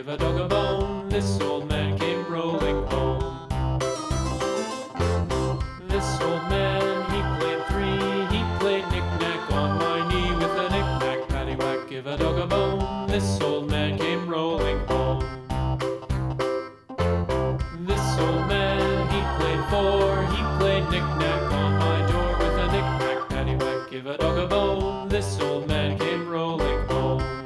a dog a bone. This old man came rolling home. This old man, he played three. He played knick-knack on my knee with a knick-knack, paddywhack, give a dog a bone. This old man came rolling home. This old man, he played four. He played knick-knack on my door with a knick-knack, paddywhack, give a dog a bone. This old man came rolling home.